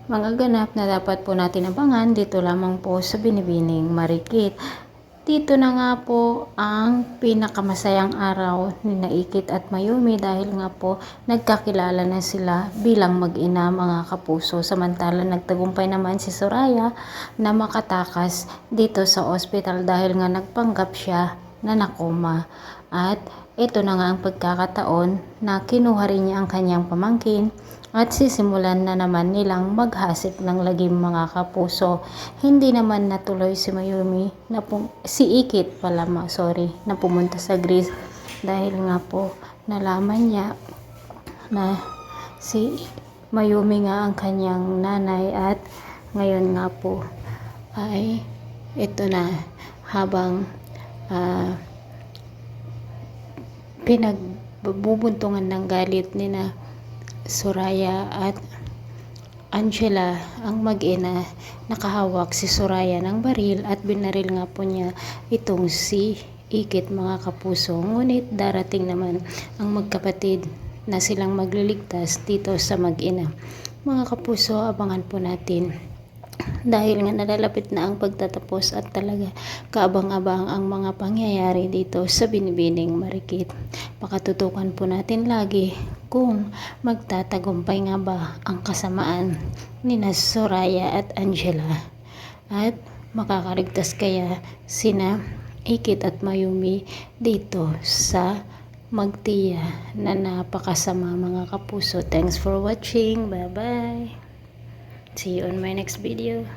mga ganap na dapat po natin abangan dito lamang po sa Binibining Marikit. Dito na nga po ang pinakamasayang araw ni Naikit at Mayumi dahil nga po nagkakilala na sila bilang mag-ina mga kapuso. Samantala nagtagumpay naman si Soraya na makatakas dito sa ospital dahil nga nagpanggap siya na nakoma. At ito na nga ang pagkakataon na kinuha rin niya ang kanyang pamangkin at sisimulan na naman nilang maghasik ng lagim mga kapuso. Hindi naman natuloy si Mayumi si Ikit pala na pumunta sa Greece dahil nga po nalaman niya na si Mayumi nga ang kanyang nanay at ngayon nga po ay ito na habang pinagbubuntungan ng galit ni na Soraya at Angela ang mag-ina, nakahawak si Soraya ng baril at binaril nga po niya itong si Ikit mga kapuso. Ngunit darating naman ang magkapatid na silang magliligtas dito sa mag-ina. Mga kapuso, abangan po natin dahil nga nalalapit na ang pagtatapos at talaga kaabang-abang ang mga pangyayari dito sa Binibining Marikit. Pakatutukan po natin lagi kung magtatagumpay nga ba ang kasamaan ni Soraya at Angela at makakaligtas kaya sina Ikit at Mayumi dito sa Magtiya na napakasama mga kapuso. Thanks for watching. Bye bye. See you on my next video.